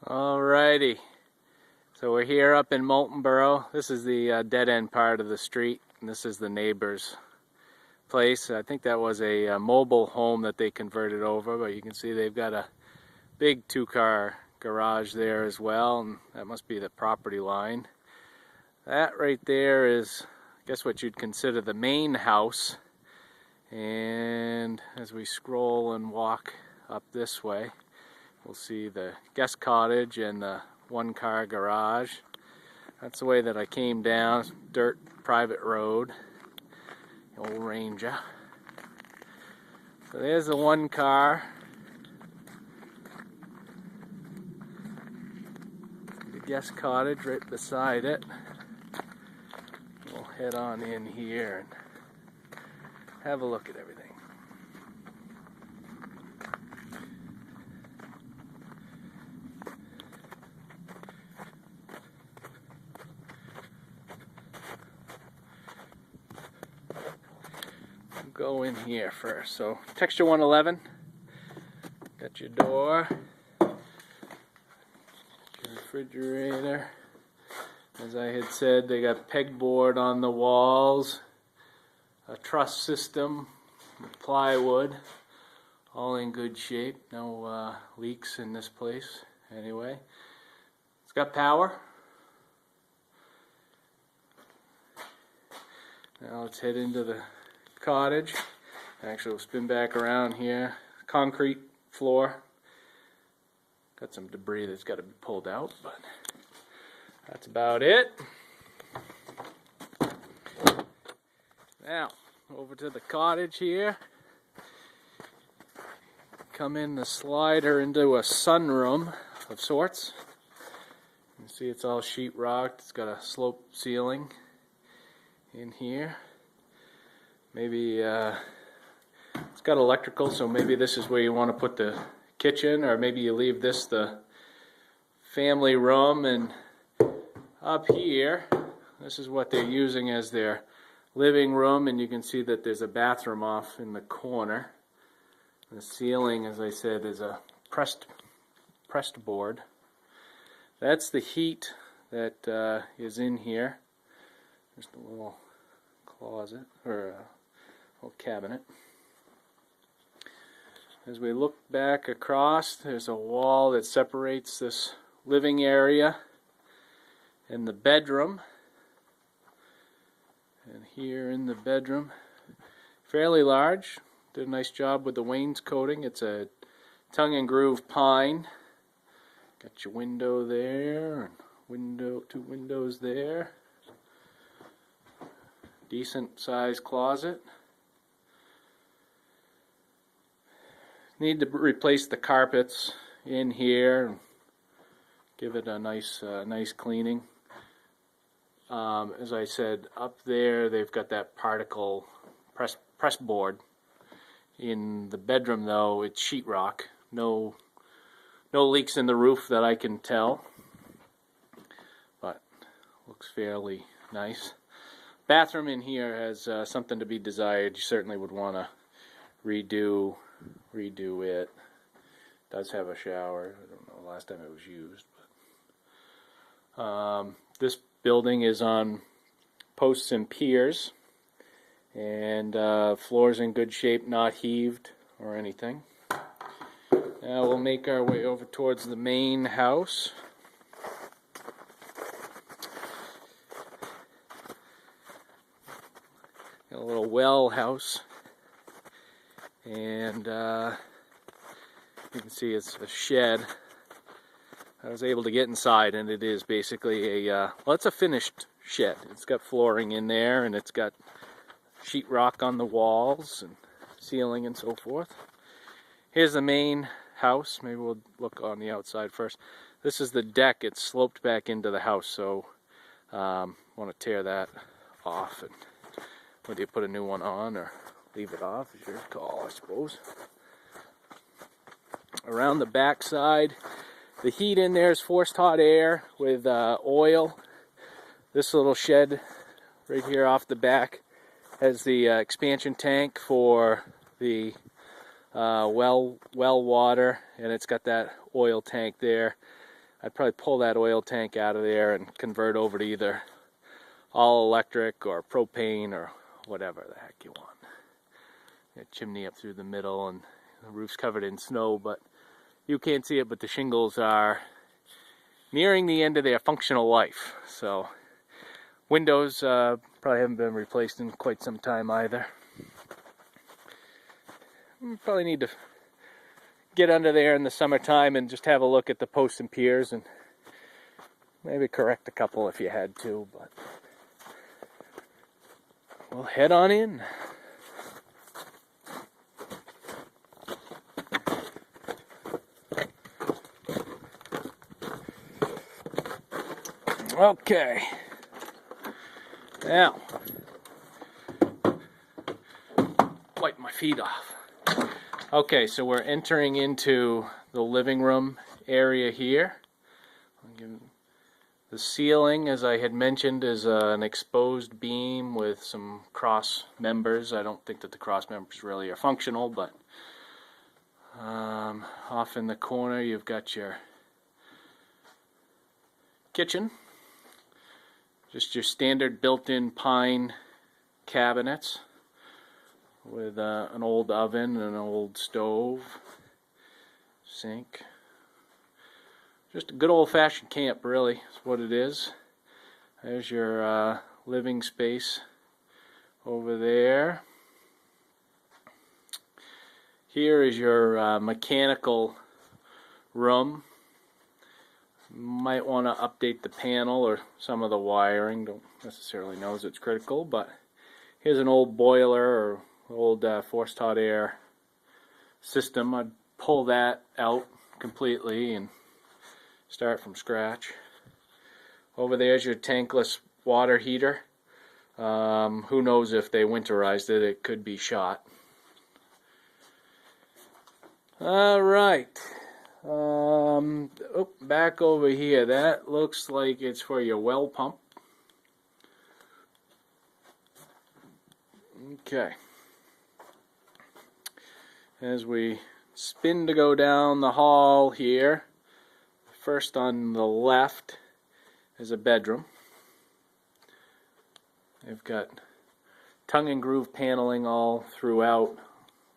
Alrighty, so we're here up in Moultonborough. This is the dead end part of the street, and this is the neighbor's place. I think that was a mobile home that they converted over, but you can see they've got a big two-car garage there as well, and that must be the property line. That right there is, I guess, what you'd consider the main house. And as we scroll and walk up this way, we'll see the guest cottage and the one-car garage. That's the way that I came down. Dirt private road. Old Ranger. So there's the one car. The guest cottage right beside it. We'll head on in here and have a look at everything. Go in here first. So texture 111. Got your door, your refrigerator. As I had said, they got pegboard on the walls, a truss system, plywood, all in good shape. No leaks in this place anyway. It's got power. Now let's head into the cottage. Actually, we'll spin back around here. Concrete floor. Got some debris that's got to be pulled out, but that's about it. Now, over to the cottage here. Come in the slider into a sunroom of sorts. You can see it's all sheetrocked. It's got a slope ceiling in here. Maybe it's got electrical, so maybe this is where you want to put the kitchen, or maybe you leave this the family room, and up here, this is what they're using as their living room, and you can see that there's a bathroom off in the corner. The ceiling, as I said, is a pressed board. That's the heat that is in here. Just a little closet, or a little cabinet. As we look back across, there's a wall that separates this living area and the bedroom. And here in the bedroom, fairly large. Did a nice job with the wainscoting. It's a tongue and groove pine. Got your window there, and two windows there. Decent sized closet. Need to replace the carpets in here and give it a nice cleaning. As I said, up there they've got that particle press board. In the bedroom though, it's sheetrock. No leaks in the roof that I can tell, but looks fairly nice. Bathroom in here has something to be desired. You certainly would want to redo it. Does have a shower. I don't know the last time it was used. But this building is on posts and piers, and floor's in good shape, not heaved or anything. Now we'll make our way over towards the main house. A little well house, and you can see it's a shed. I was able to get inside, and it is basically well, it's a finished shed. It's got flooring in there, and it's got sheetrock on the walls and ceiling and so forth. Here's the main house. Maybe we'll look on the outside first. This is the deck. It's sloped back into the house, so want to tear that off, and whether you put a new one on or leave it off is your call, I suppose. Around the back side, the heat in there is forced hot air with oil. This little shed right here off the back has the expansion tank for the well water, and it's got that oil tank there. I'd probably pull that oil tank out of there and convert over to either all electric or propane or whatever the heck you want. A chimney up through the middle, and the roof's covered in snow, but you can't see it, but the shingles are nearing the end of their functional life. So windows probably haven't been replaced in quite some time either. Probably need to get under there in the summertime and just have a look at the posts and piers and maybe correct a couple if you had to, but we'll head on in. Okay, now wipe my feet off. Okay, so we're entering into the living room area here. The ceiling, as I had mentioned, is an exposed beam with some cross members. I don't think that the cross members really are functional, but off in the corner you've got your kitchen. Just your standard built-in pine cabinets with an old oven and an old stove, sink. Just a good old-fashioned camp, really, is what it is. There's your living space over there. Here is your mechanical room. Might want to update the panel or some of the wiring. Don't necessarily know as it's critical, but here's an old boiler or old forced hot air system. I'd pull that out completely and start from scratch. Over there's your tankless water heater. Who knows if they winterized it? It could be shot. All right. Back over here, that looks like it's for your well pump. Okay. As we spin to go down the hall here, first on the left is a bedroom. They've got tongue and groove paneling all throughout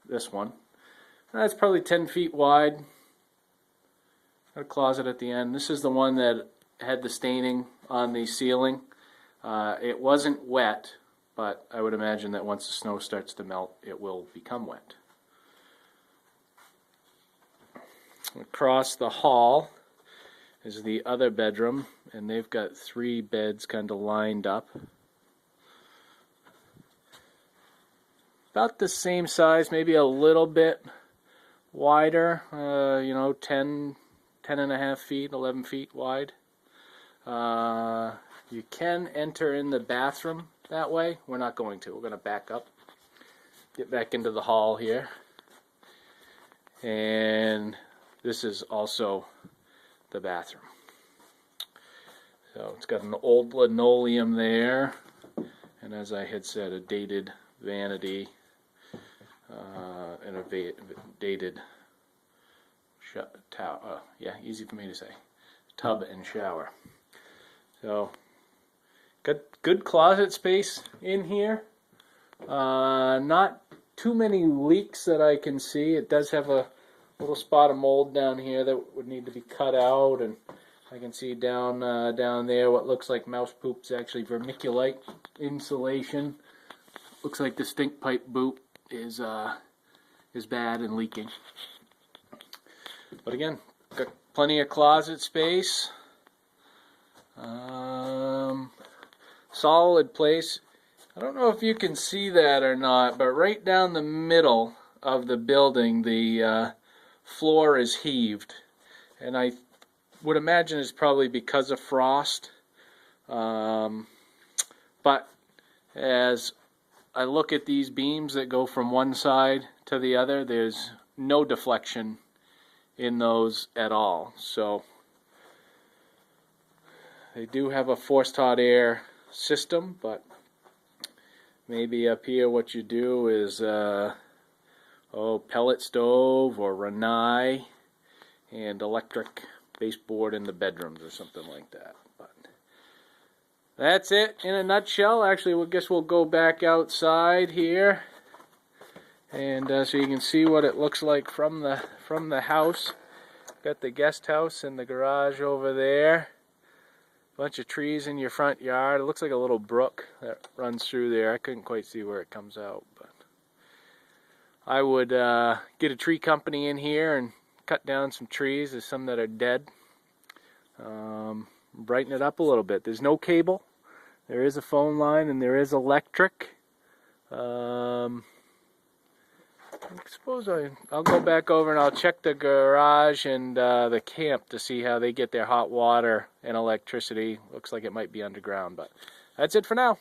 this one. That's probably 10 feet wide. Got a closet at the end. This is the one that had the staining on the ceiling. It wasn't wet, but I would imagine that once the snow starts to melt, it will become wet. Across the hall is the other bedroom, and they've got 3 beds kind of lined up. About the same size, maybe a little bit wider, 10 and a half feet, 11 feet wide. You can enter in the bathroom that way. We're not going to. We're going to back up, get back into the hall here. And this is also the bathroom. So it's got an old linoleum there, and as I had said, a dated vanity and a dated easy for me to say, tub and shower. So got good closet space in here. Not too many leaks that I can see. It does have a little spot of mold down here that would need to be cut out, and I can see down there what looks like mouse poop is actually vermiculite insulation. Looks like the stink pipe boot is bad and leaking. But again, got plenty of closet space. Solid place. I don't know if you can see that or not, but right down the middle of the building, the floor is heaved, and I would imagine it's probably because of frost. But as I look at these beams that go from one side to the other, there's no deflection in those at all. So they do have a forced hot air system, but maybe up here what you do is pellet stove or Rinnai and electric baseboard in the bedrooms or something like that. But that's it in a nutshell. Actually, I guess we'll go back outside here, and so you can see what it looks like from the house. Got the guest house and the garage over there. Bunch of trees in your front yard. It looks like a little brook that runs through there. I couldn't quite see where it comes out, but I would get a tree company in here and cut down some trees. There's some that are dead. Brighten it up a little bit. There's no cable. There is a phone line and there is electric. I suppose I'll go back over and I'll check the garage and the camp to see how they get their hot water and electricity. Looks like it might be underground, but that's it for now.